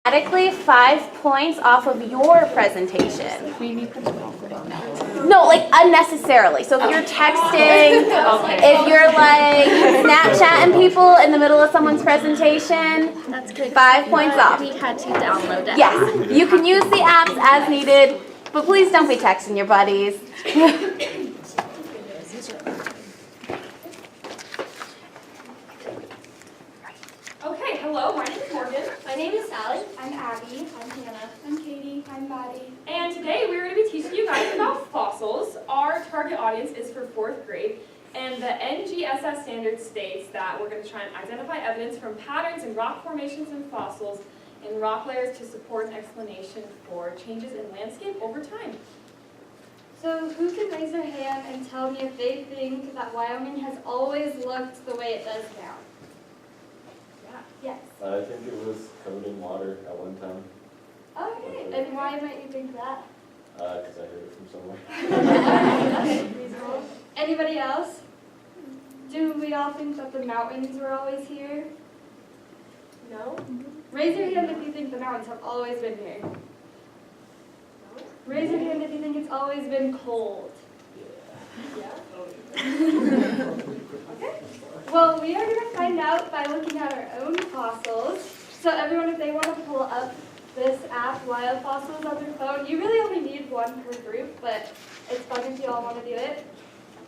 Automatically 5 points off of your presentation. No, like unnecessarily. So if you're texting, if you're like Snapchatting people in the middle of someone's presentation, That's good. 5 points off. We had to download it. Yes, you can use the apps as needed, but please don't be texting your buddies. Okay, hello, my name is Morgan. My name is Sally. I'm Abby. I'm Hannah. I'm Katie. I'm Maddie. And today we're going to be teaching you guys about fossils. Our target audience is for 4th grade, and the NGSS standard states that we're going to try and identify evidence from patterns in rock formations and fossils in rock layers to support an explanation for changes in landscape over time. So who can raise their hand and tell me if they think that Wyoming has always looked the way it does now? Yes. I think it was covered in water at one time, Okay, and why might you think that? because I heard it from somewhere. Okay, reasonable. Anybody else? Do we all think that the mountains were always here? No? Raise your hand if you think the mountains have always been here. No? Raise your hand if you think it's always been cold. Yeah? Okay. Well, we are going to find out by looking at our own fossils. So everyone, if they want to pull up this app, Wild Fossils, on their phone, you really only need one per group, but it's fun if you all want to do it.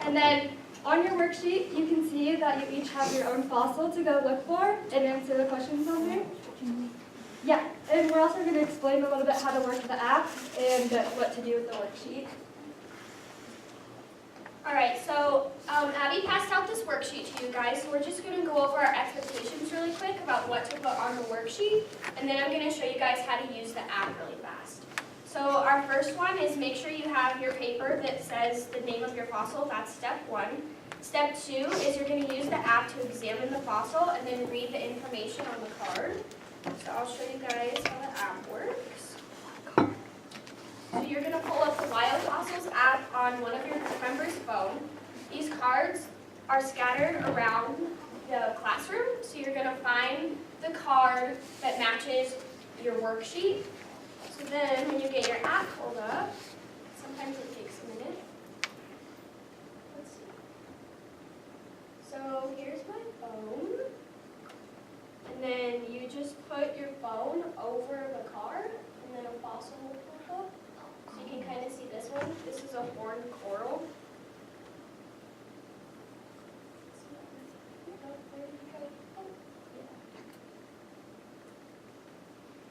And then on your worksheet, you can see that you each have your own fossil to go look for and answer the questions on there. Yeah, and we're also going to explain a little bit how to work the app and what to do with the worksheet. Alright, so Abby passed out this worksheet to you guys, so we're just going to go over our expectations really quick about what to put on the worksheet, and then I'm going to show you guys how to use the app really fast. So our first one is make sure you have your paper that says the name of your fossil. That's step 1. Step 2 is you're going to use the app to examine the fossil and then read the information on the card. So I'll show you guys how the app works. So you're going to pull up the Wild Fossils app on one of your member's phone. These cards are scattered around the classroom, so you're going to find the card that matches your worksheet. So then when you get your app pulled up, sometimes it takes a minute. Let's see. So here's my phone. And then you just put your phone over the card, and then a fossil will pop up. So you can kind of see this one. This is a horned coral.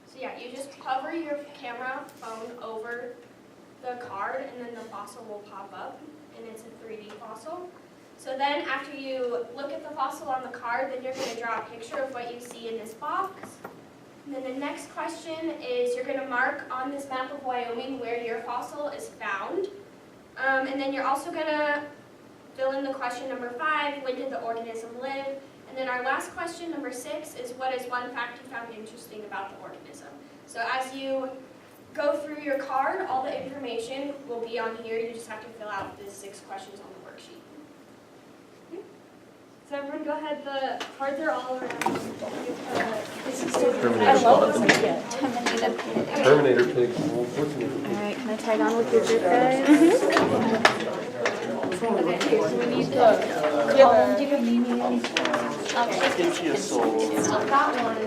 So yeah, you just hover your camera phone over the card, and then the fossil will pop up, and it's a 3D fossil. So then after you look at the fossil on the card, then you're going to draw a picture of what you see in this box. And then the next question is you're going to mark on this map of Wyoming where your fossil is found. And then you're also going to fill in the question number 5, when did the organism live? And then our last question, number 6, is what is one fact you found interesting about the organism? So as you go through your card, all the information will be on here. You just have to fill out the 6 questions on the worksheet. So everyone go ahead, the cards are all around. Terminator pig. Alright, can I tag on with your group, guys? Okay, so we need the column. Do you have Mimi? That one. Not that one.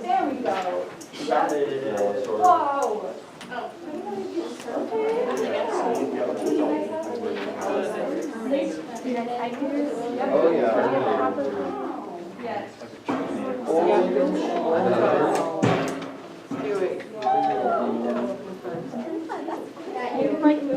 There we go. Whoa. Oh, yeah. Yes. You can like move.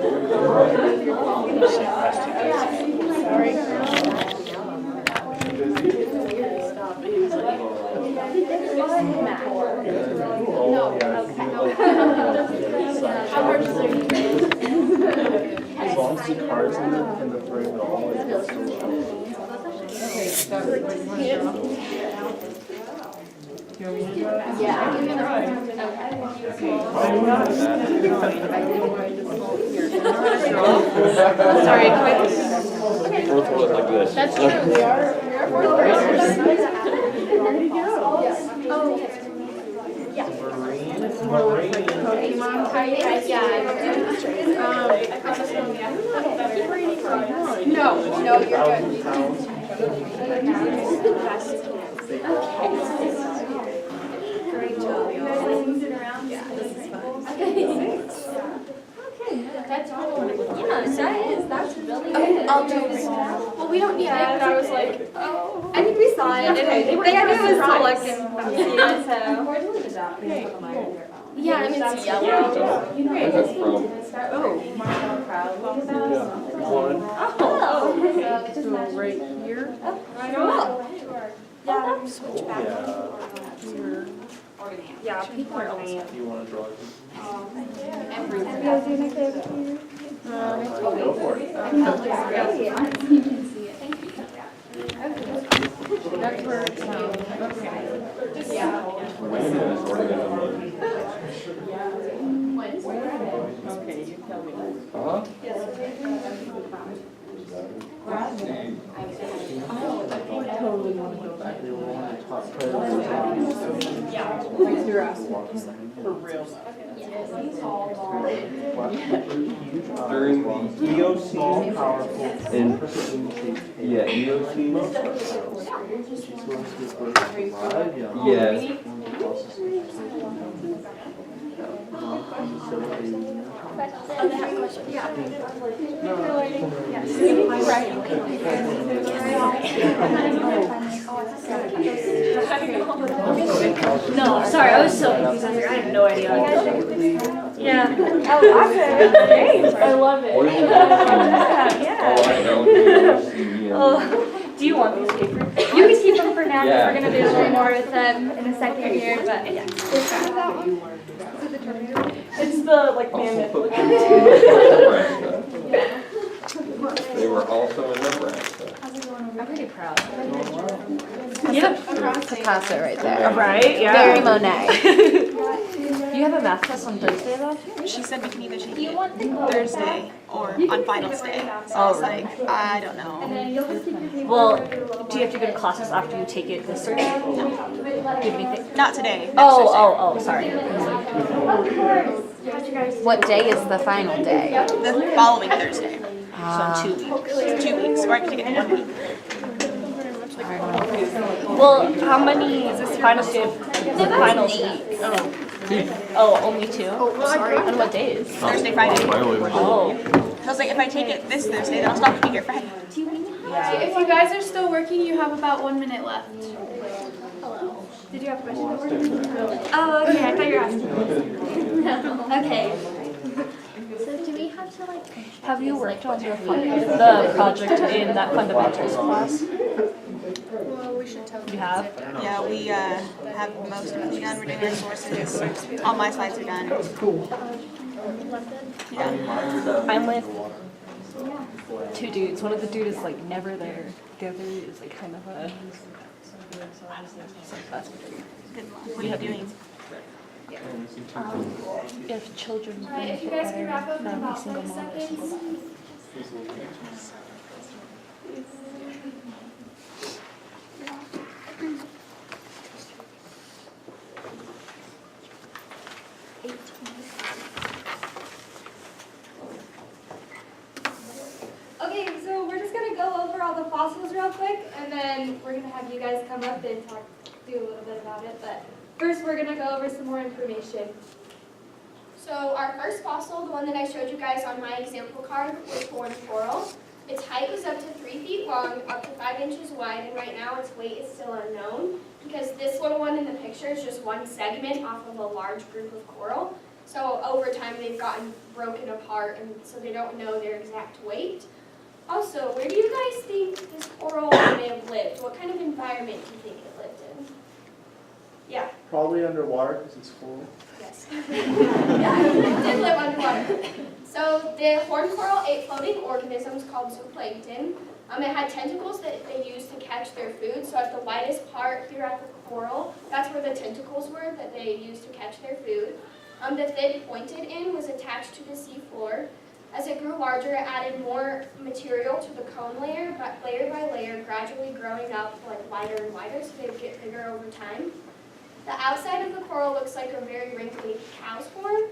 As long as the cards in the frame, they'll always get Sorry, quick. fourth one like this. That's true. We are fourth graders. No, you're good. That's really good. I'll do this. Well, we don't need it, but I was like, oh. I think we saw it. They had it was selected. Yeah, I mean, it's yellow. Where's that from? So right here. Yeah, people are lame. You want to draw it? Go for it. That's where it's okay, you tell me. Totally want to go back. You're asking for real. During the EOC and EOC. Yeah. No, sorry, I was so confused. I have no idea. Yeah. Oh, awesome. Great. I love it. Oh, Do you want these papers? you can keep them for now because Yeah. we're gonna do a little more with them in a second here. But yeah. It's the like mammoth. Also put them in Nebraska. They were also in Nebraska. I'm pretty proud. Picasso right there. Right? Yeah. Very Monet. You have a math class on Thursday though? She said we can either take it Thursday or on finals day. So I was like, I don't know. And then you'll just keep your paper. Well, do you have to go to classes after you take it this Thursday? No. Do you have anything? Not today. Next Oh, sorry. What day is the final day? Thursday. The following Thursday. So in 2 weeks. 2 weeks. Or I can take it in 1 week. Well, how many finals do you have? The finals week. Oh, only 2? Sorry. On what days? Thursday, Friday. Oh. So I was like, if I take it this Thursday, then I'll stop being here Friday. If you guys are still working, you have about 1 minute left. Did you have a question? Oh, okay. I thought you were asking. Okay. So do we have to like? Have you worked on the project in that fundamentals class? Well, we should tell You have? Yeah, we have most of it done. We're doing our sources. All my slides are done. Yeah. I'm with 2 dudes. One of the dudes is like never there. The other is like kind of a. Good luck. What are you doing? If children If you guys can wrap up in family, about single 5 mom, or seconds. single dad. Okay, so we're just gonna go over all the fossils real quick, and then we're gonna have you guys come up and do a little bit about it. But first, we're gonna go over some more information. So our first fossil, the one that I showed you guys on my example card, was horned coral. Its height was up to 3 feet long, up to 5 inches wide, and right now its weight is still unknown because this little one in the picture is just one segment off of a large group of coral. So over time they've gotten broken apart, and so they don't know their exact weight. Also, where do you guys think this coral may have lived? What kind of environment do you think it lived in? Yeah. Probably underwater because it's full. Yes. Yeah, it did live underwater. So the horned coral ate floating organisms called zooplankton. It had tentacles that they used to catch their food. So at the widest part here at the coral, that's where the tentacles were that they used to catch their food. The thin pointed end was attached to the sea floor. As it grew larger, it added more material to the cone layer, but layer by layer, gradually growing up like wider and wider, so they'd get bigger over time. The outside of the coral looks like a very wrinkly cow's horn,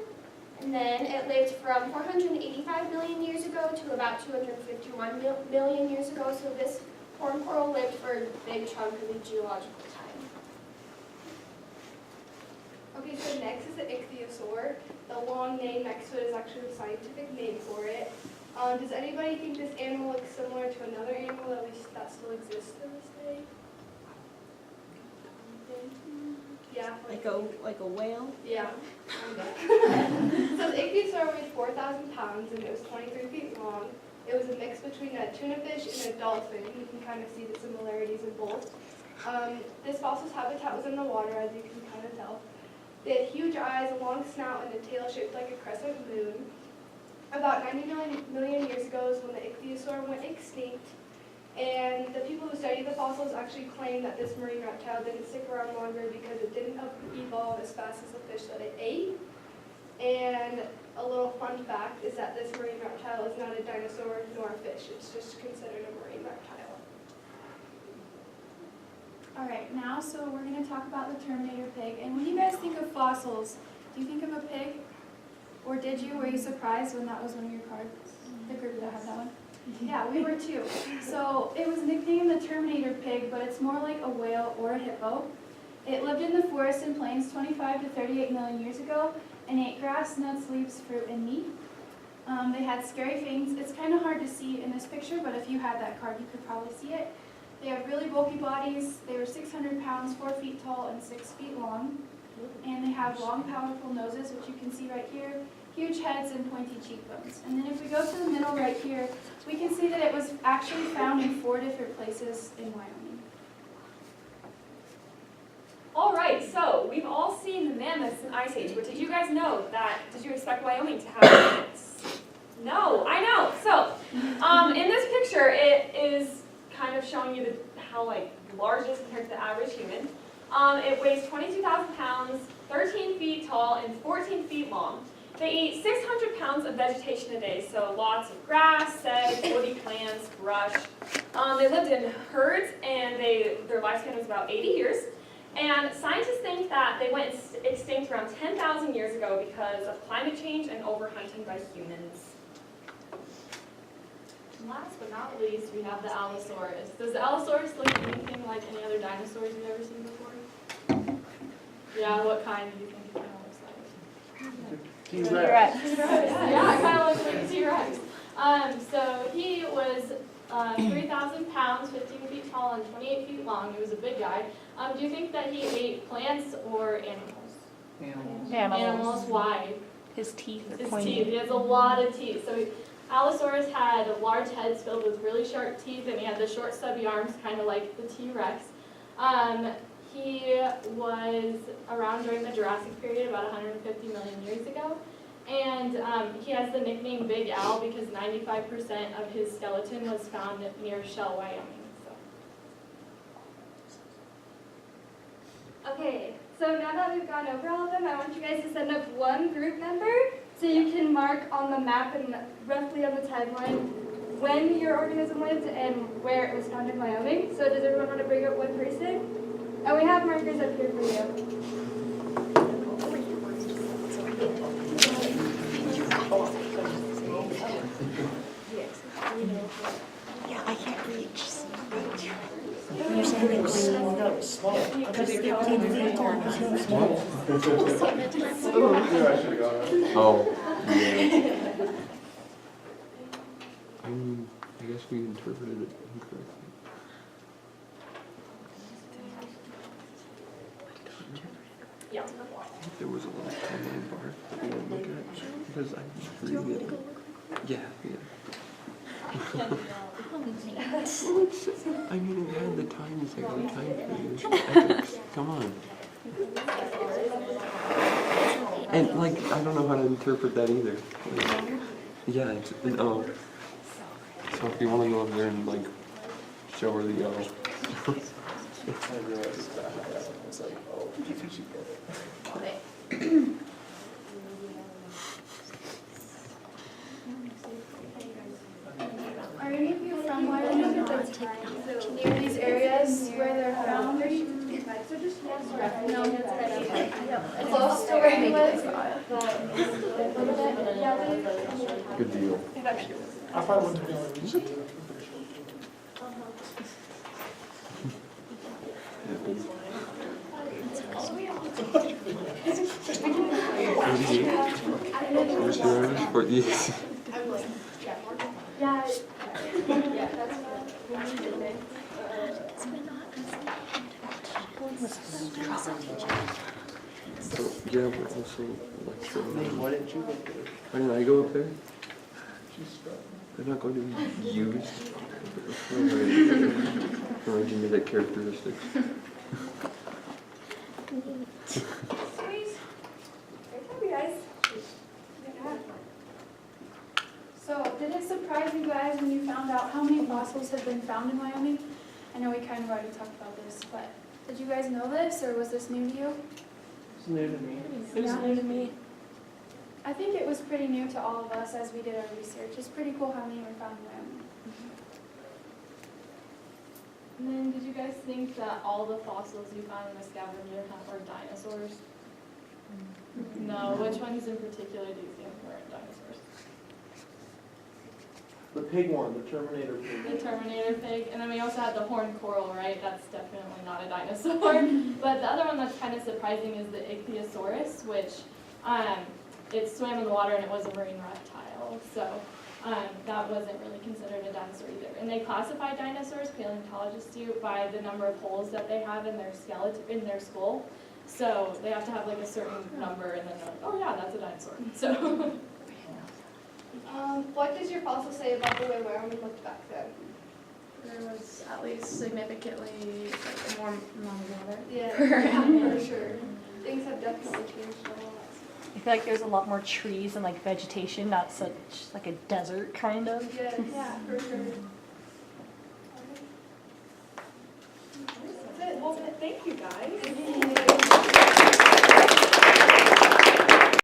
and then it lived from 485 million years ago to about 251 million years ago, so this horn coral lived for a big chunk of the geological time. Okay, so next is the ichthyosaur. The long name next to it is actually the scientific name for it. Does anybody think this animal looks similar to another animal that still exists to this day? Yeah. Like a whale? Yeah. So the ichthyosaur weighed 4,000 pounds and it was 23 feet long. It was a mix between a tuna fish and a dolphin. You can kind of see the similarities in both. This fossil's habitat was in the water, as you can kind of tell. They had huge eyes, a long snout, and a tail shaped like a crescent moon. About 90 million years ago is when the ichthyosaur went extinct. And the people who study the fossils actually claim that this marine reptile didn't stick around longer because it didn't evolve as fast as the fish that it ate. And a little fun fact is that this marine reptile is not a dinosaur nor a fish. It's just considered a marine reptile. All right, now so we're going to talk about the Terminator pig. And when you guys think of fossils, do you think of a pig? Or did you? Were you surprised when that was one of your cards? The group that had that one? Yeah, we were too. So it was nicknamed the Terminator pig, but it's more like a whale or a hippo. It lived in the forests and plains 25 to 38 million years ago and ate grass, nuts, leaves, fruit, and meat. They had scary fangs. It's kind of hard to see in this picture, but if you had that card, you could probably see it. They have really bulky bodies. They were 600 pounds, 4 feet tall, and 6 feet long. And they have long, powerful noses, which you can see right here, huge heads, and pointy cheekbones. And then if we go to the middle right here, we can see that it was actually found in 4 different places in Wyoming. All right, so we've all seen the mammoths in Ice Age, but did you guys know that, did you expect Wyoming to have mammoths? No, I know. So, in this picture, it is kind of showing you how large it is compared to the average human. It weighs 22,000 pounds, 13 feet tall, and 14 feet long. They eat 600 pounds of vegetation a day, so lots of grass, sedge, woody plants, brush. They lived in herds, and their lifespan was about 80 years. And scientists think that they went extinct around 10,000 years ago because of climate change and overhunting by humans. Last but not least, we have the Allosaurus. Does the Allosaurus look anything like any other dinosaurs you've ever seen before? Yeah, what kind do you think it kind of looks like? T-Rex. Yeah, it kind of looks like a T-Rex. So he was 3,000 pounds, 15 feet tall, and 28 feet long. He was a big guy. Do you think that he ate plants or animals? Animals. Why? His teeth are His pointy. teeth. He has a lot of teeth. So Allosaurus had large heads filled with really sharp teeth, and he had the short, stubby arms, kind of like the T-Rex. He was around during the Jurassic period, about 150 million years ago. And he has the nickname Big Al because 95% of his skeleton was found near Shell, Wyoming. Okay, so now that we've gone over all of them, I want you guys to send up one group member so you can mark on the map and roughly on the timeline when your organism lived and where it was found in Wyoming. So does everyone want to bring up one person? And we have markers up here for you. Yeah, I can't reach. Oh, yeah. I guess we interpreted it incorrectly. Yeah. There was a little timeline bar that we didn't look at because I didn't read it. Yeah. I mean, it had the times, like the time periods, epics. Come on. And like, I don't know how to interpret that either. Like, yeah, it's an O. So if you want to go up there and like show her the O. near these areas where they're found. Close to where he lives. Good deal. I probably wouldn't be able to reach it. Where's your Irish? Or yes. Yeah. So, yeah, we're also like so. Why didn't you go there? Why didn't I go up there? They're not going to be used. Or give me that characteristic. So, did it surprise you guys when you found out how many fossils have been found in Wyoming? I know we kind of already talked about this, but did you guys know this, or was this new to you? It's new to me. It was new to me. I think it was pretty new to all of us as we did our research. It's pretty cool how many were found in Wyoming. And then did you guys think that all the fossils you found in the scavenger hunt were dinosaurs? No, which ones in particular do you think weren't dinosaurs? The pig one, the Terminator pig. The Terminator pig, and then we also had the horned coral, right? That's definitely not a dinosaur. But the other one that's kind of surprising is the Ichthyosaurus, which it swam in the water and it was a marine reptile. So that wasn't really considered a dinosaur either. And they classify dinosaurs, paleontologists do, by the number of holes that they have in their skeleton, in their skull. So they have to have like a certain number, and then they're like, oh yeah, that's a dinosaur. So. What does your fossil say about the way Wyoming looked back then? There was at least significantly like, more non-water. Yeah, for sure. Things have definitely changed a lot. I feel like there's a lot more trees and like vegetation, not such like a desert kind of. Yes, yeah, for sure. Well, thank you guys.